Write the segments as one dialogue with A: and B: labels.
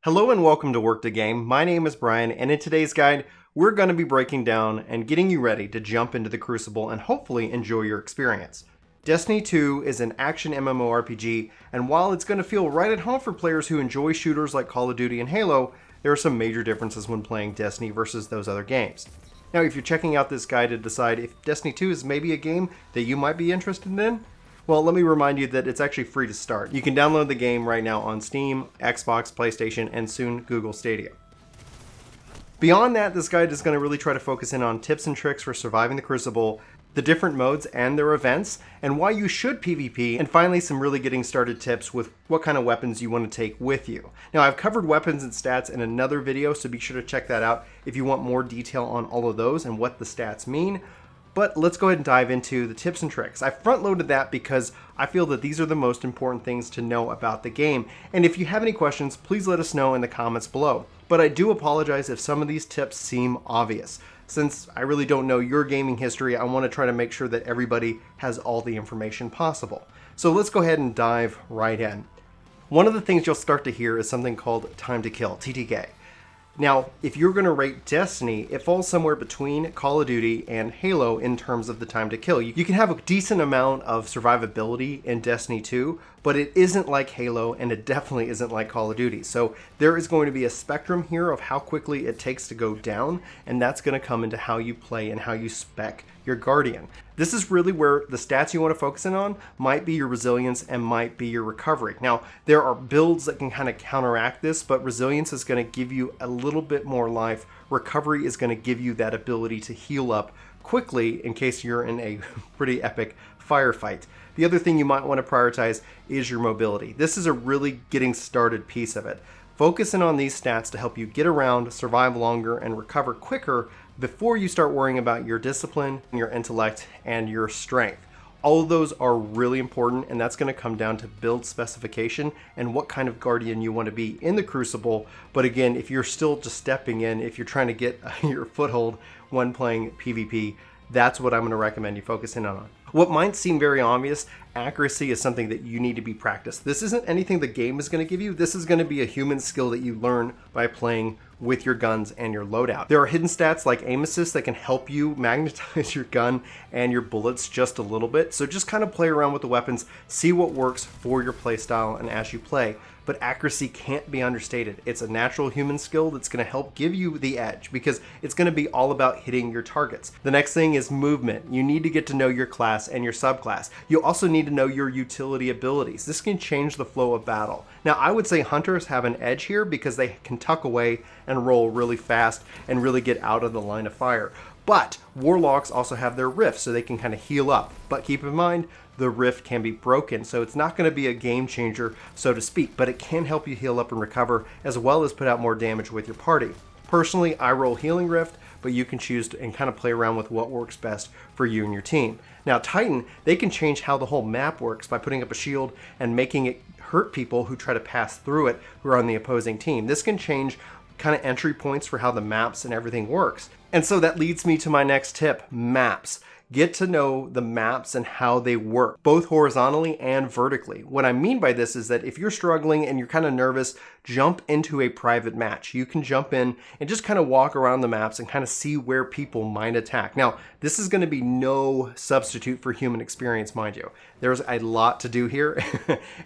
A: Hello and welcome to Work the Game. My name is Brian, and in today's guide, we're going to be breaking down and getting you ready to jump into the Crucible and hopefully enjoy your experience. Destiny 2 is an action MMORPG, and while it's going to feel right at home for players who enjoy shooters like Call of Duty and Halo, there are some major differences when playing Destiny versus those other games. Now, if you're checking out this guide to decide if Destiny 2 is maybe a game that you might be interested in, well, let me remind you that it's actually free to start. You can download the game right now on Steam, Xbox, PlayStation, and soon Google Stadia. Beyond that, this guide is going to really try to focus in on tips and tricks for surviving the Crucible, the different modes and their events, and why you should PvP, and finally some really getting started tips with what kind of weapons you want to take with you. Now, I've covered weapons and stats in another video, so be sure to check that out if you want more detail on all of those and what the stats mean. But let's go ahead and dive into the tips and tricks. I front-loaded that because I feel that these are the most important things to know about the game. And if you have any questions, please let us know in the comments below. But I do apologize if some of these tips seem obvious. Since I really don't know your gaming history, I want to try to make sure that everybody has all the information possible. So let's go ahead and dive right in. One of the things you'll start to hear is something called time to kill, TTK. Now, if you're going to rate Destiny, it falls somewhere between Call of Duty and Halo in terms of the time to kill. You can have a decent amount of survivability in Destiny 2, but it isn't like Halo, and it definitely isn't like Call of Duty. So there is going to be a spectrum here of how quickly it takes to go down, and that's going to come into how you play and how you spec your Guardian. This is really where the stats you want to focus in on might be your resilience and might be your recovery. Now, there are builds that can kind of counteract this, but resilience is going to give you a little bit more life. Recovery is going to give you that ability to heal up quickly in case you're in a pretty epic firefight. The other thing you might want to prioritize is your mobility. This is a really getting started piece of it. Focus in on these stats to help you get around, survive longer, and recover quicker before you start worrying about your discipline, your intellect, and your strength. All of those are really important, and that's going to come down to build specification and what kind of Guardian you want to be in the Crucible. But again, if you're still just stepping in, if you're trying to get your foothold when playing PvP, that's what I'm going to recommend you focus in on. What might seem very obvious, accuracy is something that you need to be practiced. This isn't anything the game is going to give you. This is going to be a human skill that you learn by playing with your guns and your loadout. There are hidden stats like aim assist that can help you magnetize your gun and your bullets just a little bit. So just kind of play around with the weapons, see what works for your playstyle and as you play. But accuracy can't be understated. It's a natural human skill that's going to help give you the edge because it's going to be all about hitting your targets. The next thing is movement. You need to get to know your class and your subclass. You also need to know your utility abilities. This can change the flow of battle. Now, I would say hunters have an edge here because they can tuck away and roll really fast and really get out of the line of fire. But warlocks also have their rifts, so they can kind of heal up. But keep in mind, the rift can be broken, so it's not going to be a game changer, so to speak, but it can help you heal up and recover, as well as put out more damage with your party. Personally, I roll Healing Rift, but you can choose to and kind of play around with what works best for you and your team. Now, Titan, they can change how the whole map works by putting up a shield and making it hurt people who try to pass through it who are on the opposing team. This can change kind of entry points for how the maps and everything works. And so that leads me to my next tip, maps. Get to know the maps and how they work, both horizontally and vertically. What I mean by this is that if you're struggling and you're kind of nervous, jump into a private match. You can jump in and just kind of walk around the maps and kind of see where people might attack. Now, this is going to be no substitute for human experience, mind you. There's a lot to do here,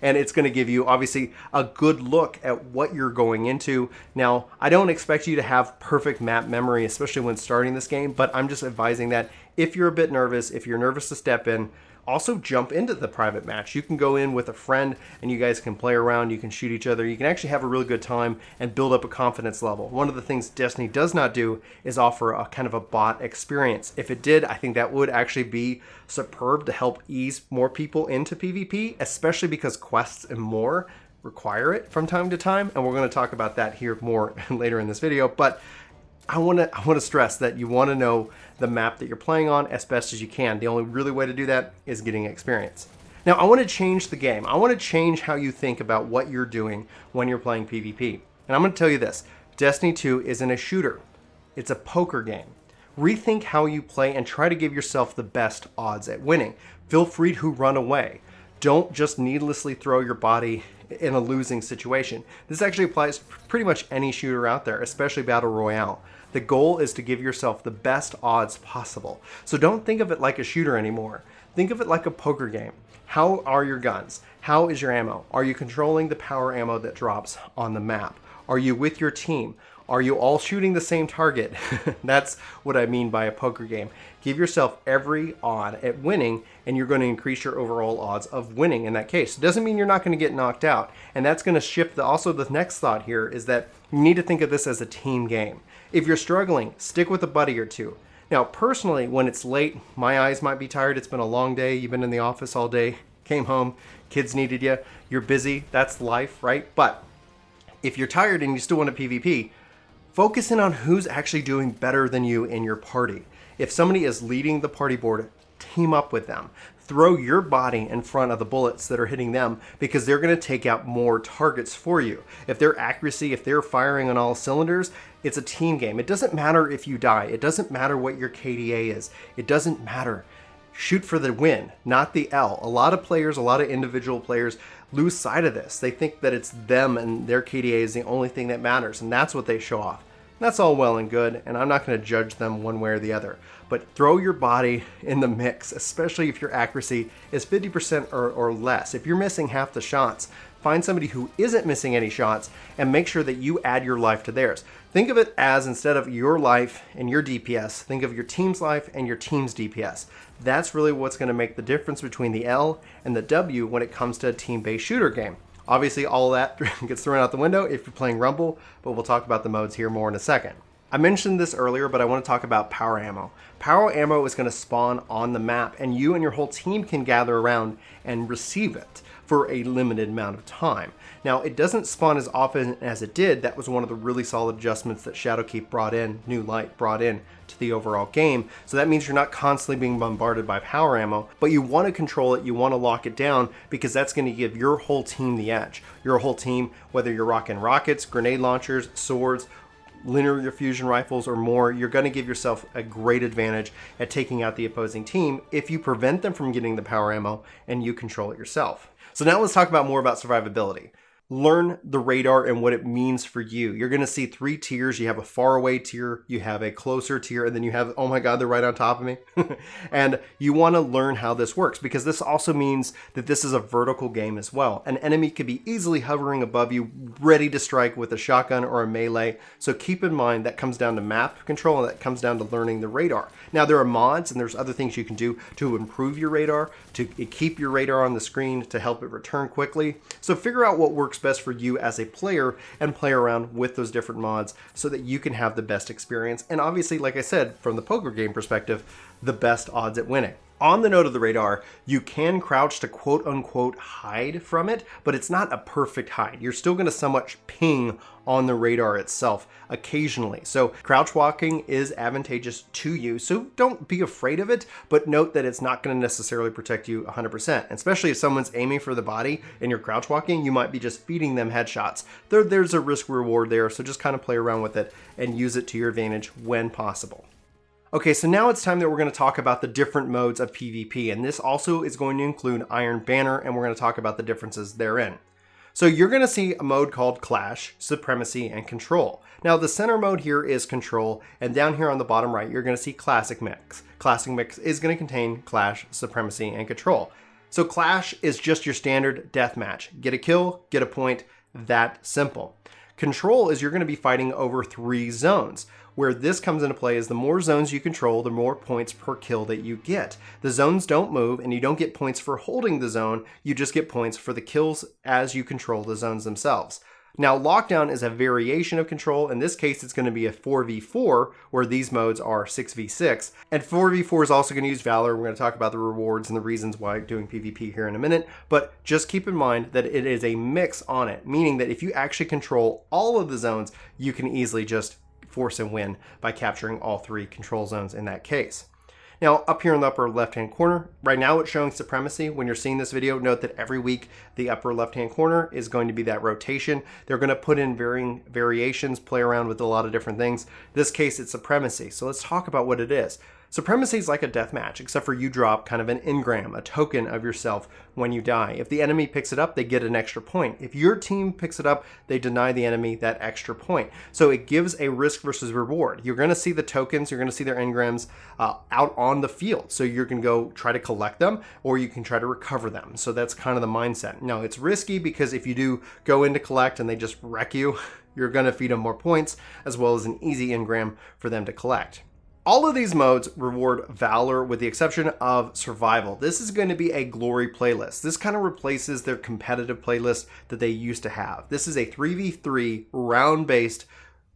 A: and it's going to give you, obviously, a good look at what you're going into. Now, I don't expect you to have perfect map memory, especially when starting this game, but I'm just advising that if you're a bit nervous, if you're nervous to step in, also jump into the private match. You can go in with a friend and you guys can play around, you can shoot each other, you can actually have a really good time and build up a confidence level. One of the things Destiny does not do is offer a kind of a bot experience. If it did, I think that would actually be superb to help ease more people into PvP, especially because quests and more require it from time to time, and we're going to talk about that here more later in this video. But I want to stress that you want to know the map that you're playing on as best as you can. The only really way to do that is getting experience. Now, I want to change the game. I want to change how you think about what you're doing when you're playing PvP. And I'm going to tell you this, Destiny 2 isn't a shooter. It's a poker game. Rethink how you play and try to give yourself the best odds at winning. Feel free to run away. Don't just needlessly throw your body in a losing situation. This actually applies to pretty much any shooter out there, especially Battle Royale. The goal is to give yourself the best odds possible. So don't think of it like a shooter anymore. Think of it like a poker game. How are your guns? How is your ammo? Are you controlling the power ammo that drops on the map? Are you with your team? Are you all shooting the same target? That's what I mean by a poker game. Give yourself every odd at winning, and you're going to increase your overall odds of winning in that case. It doesn't mean you're not going to get knocked out. And that's going to shift. Also, the next thought here is that you need to think of this as a team game. If you're struggling, stick with a buddy or two. Now, personally, when it's late, my eyes might be tired. It's been a long day. You've been in the office all day, came home, kids needed you, you're busy. That's life, right? But if you're tired and you still want to PvP, focus in on who's actually doing better than you in your party. If somebody is leading the party board, team up with them. Throw your body in front of the bullets that are hitting them because they're going to take out more targets for you. If their accuracy, if they're firing on all cylinders, it's a team game. It doesn't matter if you die. It doesn't matter what your KDA is. It doesn't matter. Shoot for the win, not the L. A lot of players, a lot of individual players lose sight of this. They think that it's them and their KDA is the only thing that matters, and that's what they show off. That's all well and good, and I'm not going to judge them one way or the other. But throw your body in the mix, especially if your accuracy is 50% or less. If you're missing half the shots, find somebody who isn't missing any shots and make sure that you add your life to theirs. Think of it as, instead of your life and your DPS, think of your team's life and your team's DPS. That's really what's going to make the difference between the L and the W when it comes to a team-based shooter game. Obviously, all of that gets thrown out the window if you're playing Rumble, but we'll talk about the modes here more in a second. I mentioned this earlier, but I want to talk about power ammo. Power ammo is going to spawn on the map, and you and your whole team can gather around and receive it for a limited amount of time. Now, it doesn't spawn as often as it did. That was one of the really solid adjustments that Shadowkeep brought in, New Light brought in to the overall game. So that means you're not constantly being bombarded by power ammo, but you want to control it, you want to lock it down, because that's going to give your whole team the edge. Your whole team, whether you're rocking rockets, grenade launchers, swords, linear fusion rifles, or more, you're going to give yourself a great advantage at taking out the opposing team if you prevent them from getting the power ammo and you control it yourself. So now let's talk about more about survivability. Learn the radar and what it means for you. You're going to see 3 tiers. You have a far away tier, you have a closer tier, and then you have, oh my God, they're right on top of me. And you want to learn how this works, because this also means that this is a vertical game as well. An enemy could be easily hovering above you, ready to strike with a shotgun or a melee. So keep in mind that comes down to map control, and that comes down to learning the radar. Now, there are mods and there's other things you can do to improve your radar, to keep your radar on the screen, to help it return quickly. So figure out what works best for you as a player and play around with those different mods so that you can have the best experience. And obviously, like I said, from the poker game perspective, the best odds at winning. On the note of the radar, you can crouch to quote unquote hide from it, but it's not a perfect hide. You're still going to somewhat ping on the radar itself occasionally. So crouch walking is advantageous to you. So don't be afraid of it, but note that it's not going to necessarily protect you 100%. Especially if someone's aiming for the body and you're crouch walking, you might be just feeding them headshots. There's a risk reward there. So just kind of play around with it and use it to your advantage when possible. Okay, so now it's time that we're going to talk about the different modes of PvP, and this also is going to include Iron Banner, and we're going to talk about the differences therein. So you're going to see a mode called Clash, Supremacy, and Control. Now the center mode here is Control, and down here on the bottom right, you're going to see Classic Mix. Classic Mix is going to contain Clash, Supremacy, and Control. So Clash is just your standard deathmatch. Get a kill, get a point, that simple. Control is you're going to be fighting over 3 zones. Where this comes into play is the more zones you control, the more points per kill that you get. The zones don't move, and you don't get points for holding the zone, you just get points for the kills as you control the zones themselves. Now, Lockdown is a variation of Control. In this case, it's going to be a 4v4, where these modes are 6v6. And 4v4 is also going to use Valor. We're going to talk about the rewards and the reasons why doing PvP here in a minute. But just keep in mind that it is a mix on it, meaning that if you actually control all of the zones, you can easily just force a win by capturing all 3 control zones in that case. Now, up here in the upper left-hand corner, right now it's showing Supremacy. When you're seeing this video, note that every week the upper left-hand corner is going to be that rotation. They're going to put in varying variations, play around with a lot of different things. In this case, it's Supremacy. So let's talk about what it is. Supremacy is like a death match, except for you drop kind of an engram, a token of yourself when you die. If the enemy picks it up, they get an extra point. If your team picks it up, they deny the enemy that extra point. So it gives a risk versus reward. You're going to see the tokens, you're going to see their engrams out on the field. So you can go try to collect them, or you can try to recover them. So that's kind of the mindset. Now, it's risky because if you do go in to collect and they just wreck you, you're going to feed them more points, as well as an easy engram for them to collect. All of these modes reward Valor with the exception of Survival. This is going to be a glory playlist. This kind of replaces their competitive playlist that they used to have. This is a 3v3 round-based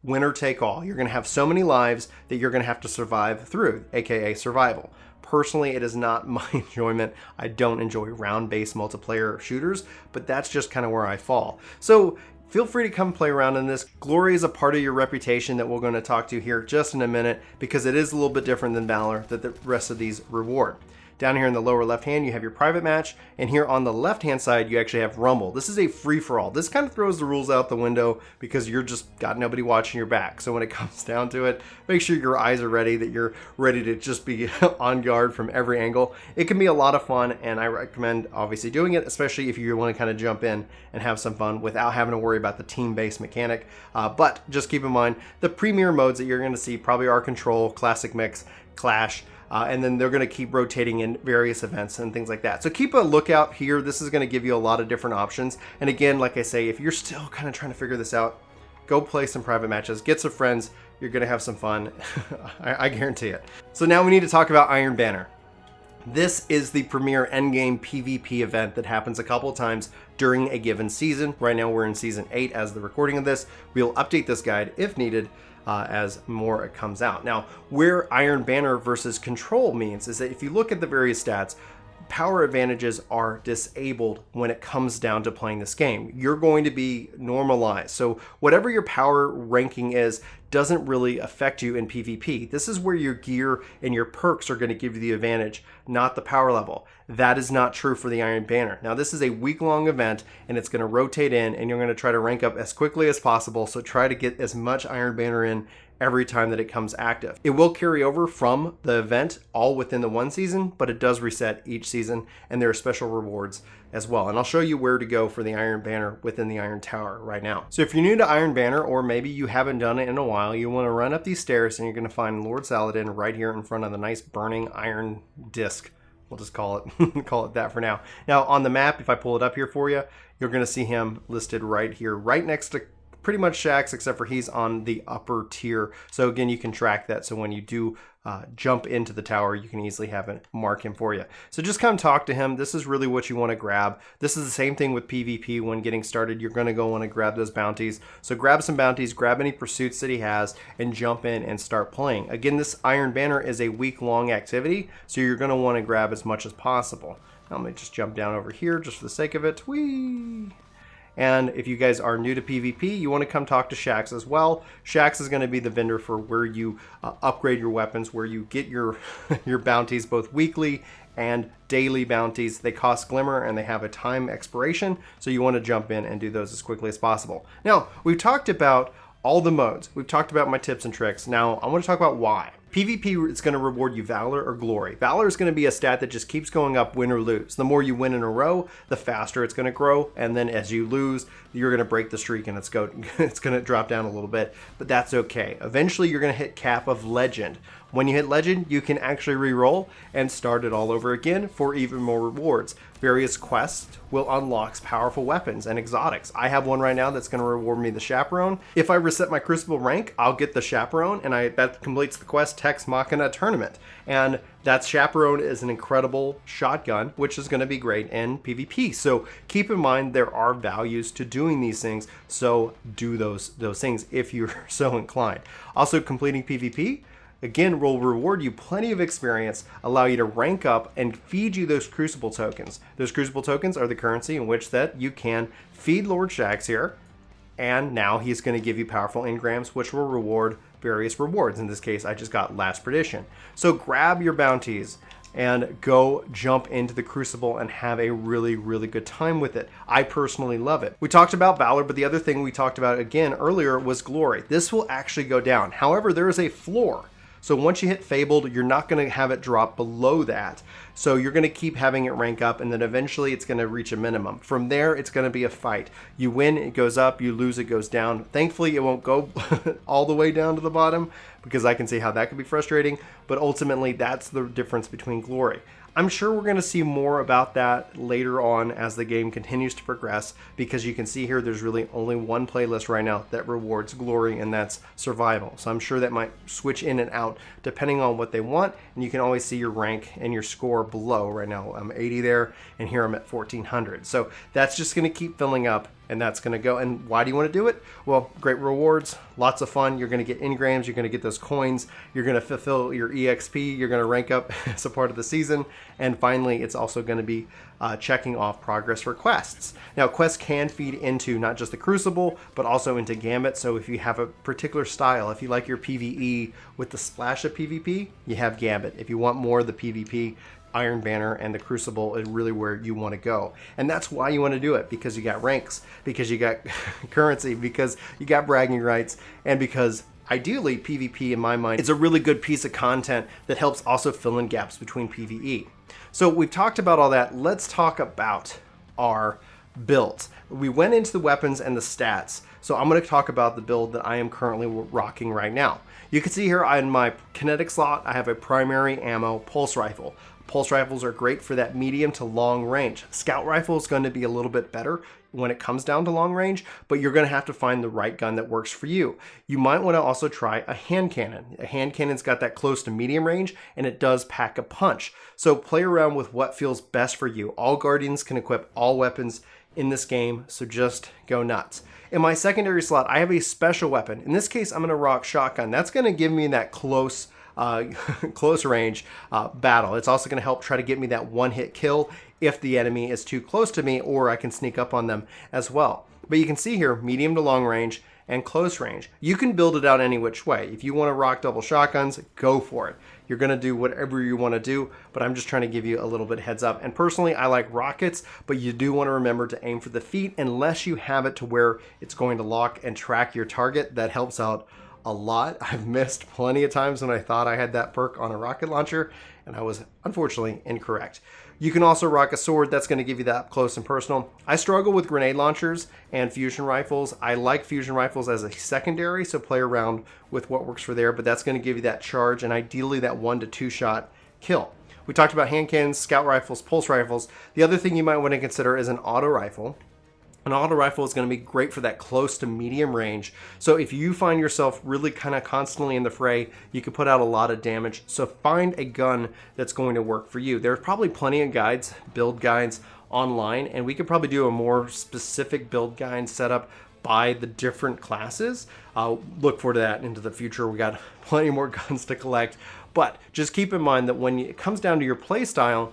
A: winner take all. You're going to have so many lives that you're going to have to survive through, aka Survival. Personally, it is not my enjoyment. I don't enjoy round-based multiplayer shooters, but that's just kind of where I fall. So feel free to come play around in this. Glory is a part of your reputation that we're going to talk to here just in a minute, because it is a little bit different than Valor that the rest of these reward. Down here in the lower left hand, you have your private match, and here on the left hand side, you actually have Rumble. This is a free-for-all. This kind of throws the rules out the window because you're just got nobody watching your back. So when it comes down to it, make sure your eyes are ready, that you're ready to just be on guard from every angle. It can be a lot of fun, and I recommend obviously doing it, especially if you want to kind of jump in and have some fun without having to worry about the team-based mechanic. But just keep in mind, the premier modes that you're going to see probably are Control, Classic Mix, Clash, and then they're going to keep rotating in various events and things like that. So keep a lookout here. This is going to give you a lot of different options. And again, like I say, if you're still kind of trying to figure this out, go play some private matches, get some friends. You're going to have some fun. I guarantee it. So now we need to talk about Iron Banner. This is the premier endgame PvP event that happens a couple of times during a given season. Right now we're in season 8 as the recording of this. We'll update this guide if needed as more comes out. Now, where Iron Banner versus Control means is that if you look at the various stats, power advantages are disabled when it comes down to playing this game. You're going to be normalized. So whatever your power ranking is doesn't really affect you in PvP. This is where your gear and your perks are going to give you the advantage, not the power level. That is not true for the Iron Banner. Now, this is a week-long event, and it's going to rotate in, and you're going to try to rank up as quickly as possible, so try to get as much Iron Banner in every time that it comes active. It will carry over from the event all within the one season, but it does reset each season, and there are special rewards as well. And I'll show you where to go for the Iron Banner within the Iron Tower right now. So if you're new to Iron Banner, or maybe you haven't done it in a while, you want to run up these stairs and you're going to find Lord Saladin right here in front of the nice burning iron disc. We'll just call it that for now. Now on the map, if I pull it up here for you, you're going to see him listed right here, right next to pretty much Shaxx, except for he's on the upper tier. So again, you can track that. So when you do jump into the tower, you can easily have it mark him for you. So just come talk to him. This is really what you want to grab. This is the same thing with PvP. When getting started, you're going to go want to grab those bounties. So grab some bounties, grab any pursuits that he has, and jump in and start playing. Again, this Iron Banner is a week-long activity, so you're going to want to grab as much as possible. Now, let me just jump down over here just for the sake of it. Whee! And if you guys are new to PvP, you want to come talk to Shaxx as well. Shaxx is going to be the vendor for where you upgrade your weapons, where you get your your bounties, both weekly and daily bounties. They cost Glimmer and they have a time expiration, so you want to jump in and do those as quickly as possible. Now, we've talked about all the modes. We've talked about my tips and tricks. Now, I want to talk about why. PvP is going to reward you Valor or Glory. Valor is going to be a stat that just keeps going up, win or lose. The more you win in a row, the faster it's going to grow. And then as you lose, you're going to break the streak and it's going to drop down a little bit. But that's okay. Eventually, you're going to hit cap of Legend. When you hit Legend, you can actually re-roll and start it all over again for even more rewards. Various quests will unlock powerful weapons and exotics. I have one right now that's going to reward me the Chaperone. If I reset my Crucible rank, I'll get the Chaperone, and that completes the quest Tex Machina Tournament. And that Chaperone is an incredible shotgun, which is going to be great in PvP. So keep in mind there are values to doing these things, so do those things if you're so inclined. Also, completing PvP, again, will reward you plenty of experience, allow you to rank up, and feed you those Crucible tokens. Those Crucible tokens are the currency in which that you can feed Lord Shaxx here, and now he's going to give you powerful engrams, which will reward various rewards. In this case, I just got Last Perdition. So grab your bounties and go jump into the Crucible and have a really, really good time with it. I personally love it. We talked about Valor, but the other thing we talked about again earlier was Glory. This will actually go down. However, there is a floor. So once you hit Fabled, you're not going to have it drop below that. So you're going to keep having it rank up, and then eventually it's going to reach a minimum. From there, it's going to be a fight. You win, it goes up. You lose, it goes down. Thankfully, it won't go all the way down to the bottom, because I can see how that could be frustrating. But ultimately, that's the difference between glory. I'm sure we're going to see more about that later on as the game continues to progress, because you can see here there's really only one playlist right now that rewards glory, and that's survival. So I'm sure that might switch in and out depending on what they want, and you can always see your rank and your score below. Right now I'm 80 there, and here I'm at 1400. So that's just going to keep filling up, and that's going to go. And why do you want to do it? Well, great rewards, lots of fun. You're going to get engrams, you're going to get those coins, you're going to fulfill your EXP, you're going to rank up as a part of the season, and finally it's also going to be checking off progress for quests. Now, quests can feed into not just the Crucible, but also into Gambit. So if you have a particular style, if you like your PvE with the splash of PvP, you have Gambit. If you want more of the PvP, Iron Banner and the Crucible is really where you want to go. And that's why you want to do it, because you got ranks, because you got currency, because you got bragging rights, and because ideally PvP, in my mind, is a really good piece of content that helps also fill in gaps between PvE. So we've talked about all that. Let's talk about our builds. We went into the weapons and the stats. So I'm going to talk about the build that I am currently rocking right now. You can see here in my kinetic slot, I have a primary ammo pulse rifle. Pulse rifles are great for that medium to long range. Scout rifle is going to be a little bit better when it comes down to long range, but you're going to have to find the right gun that works for you. You might want to also try a hand cannon. A hand cannon's got that close to medium range, and it does pack a punch. So play around with what feels best for you. All Guardians can equip all weapons in this game, so just go nuts. In my secondary slot, I have a special weapon. In this case, I'm going to rock shotgun. That's going to give me that close range battle. It's also going to help try to get me that one-hit kill if the enemy is too close to me, or I can sneak up on them as well. But you can see here, medium to long range and close range. You can build it out any which way. If you want to rock double shotguns, go for it. You're going to do whatever you want to do, but I'm just trying to give you a little bit heads up. And personally, I like rockets, but you do want to remember to aim for the feet unless you have it to where it's going to lock and track your target. That helps out a lot. I've missed plenty of times when I thought I had that perk on a rocket launcher, and I was unfortunately incorrect. You can also rock a sword. That's going to give you that up close and personal. I struggle with grenade launchers and fusion rifles. I like fusion rifles as a secondary, so play around with what works for there, but that's going to give you that charge and ideally that 1 to 2 shot kill. We talked about hand cannons, scout rifles, pulse rifles. The other thing you might want to consider is an auto rifle. An auto rifle is going to be great for that close to medium range. So if you find yourself really kind of constantly in the fray, you can put out a lot of damage. So find a gun that's going to work for you. There's probably plenty of guides, build guides online, and we could probably do a more specific build guide setup by the different classes. Look forward to that into the future. We got plenty more guns to collect, but just keep in mind that when it comes down to your play style,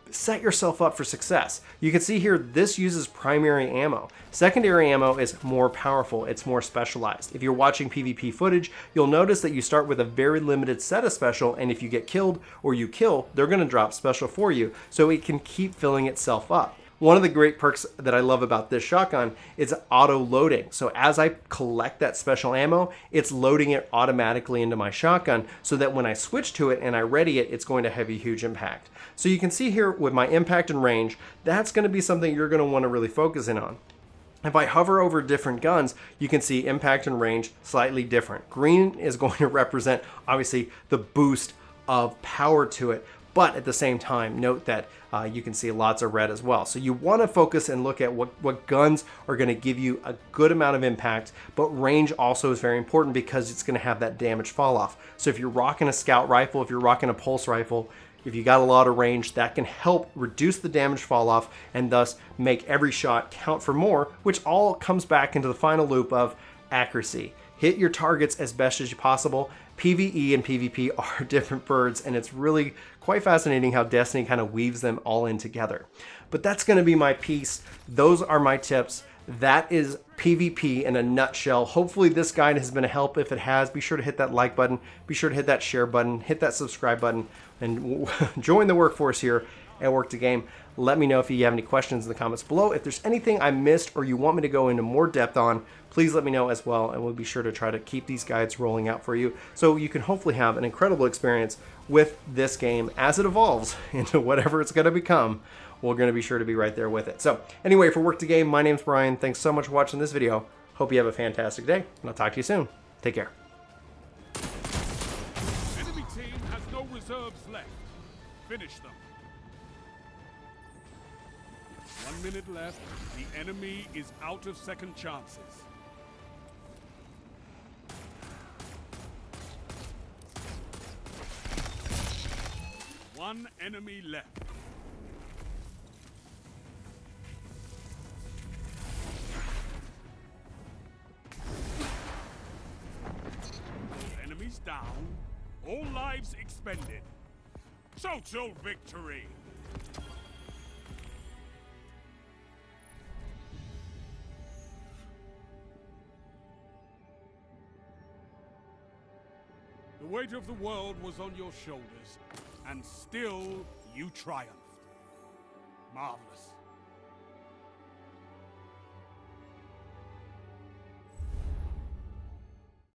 A: set yourself up for success. You can see here, this uses primary ammo. Secondary ammo is more powerful, it's more specialized. If you're watching PvP footage, you'll notice that you start with a very limited set of special, and if you get killed or you kill, they're going to drop special for you, so it can keep filling itself up. One of the great perks that I love about this shotgun is auto loading. So as I collect that special ammo, it's loading it automatically into my shotgun so that when I switch to it and I ready it, it's going to have a huge impact. So you can see here with my impact and range, that's going to be something you're going to want to really focus in on. If I hover over different guns, you can see impact and range slightly different. Green is going to represent, obviously, the boost of power to it, but at the same time, note that you can see lots of red as well. So you want to focus and look at what guns are going to give you a good amount of impact, but range also is very important because it's going to have that damage fall off. So if you're rocking a scout rifle, if you're rocking a pulse rifle, if you got a lot of range, that can help reduce the damage fall off and thus make every shot count for more, which all comes back into the final loop of accuracy. Hit your targets as best as you possible. PvE and PvP are different birds, and it's really quite fascinating how Destiny kind of weaves them all in together. But that's going to be my piece. Those are my tips. That is PvP in a nutshell. Hopefully this guide has been a help. If it has, be sure to hit that like button, be sure to hit that share button, hit that subscribe button, and join the workforce here at Work to Game. Let me know if you have any questions in the comments below. If there's anything I missed or you want me to go into more depth on, please let me know as well, and we'll be sure to try to keep these guides rolling out for you so you can hopefully have an incredible experience with this game as it evolves into whatever it's going to become. We're going to be sure to be right there with it. So anyway, for Work to Game, my name's Brian. Thanks so much for watching this video. Hope you have a fantastic day, and I'll talk to you soon. Take care.
B: Enemy team has no reserves left. Finish them. 1 minute left. The enemy is out of second chances. One enemy left. Enemies down. All lives expended. Total victory! The weight of the world was on your shoulders, and still you triumphed. Marvelous.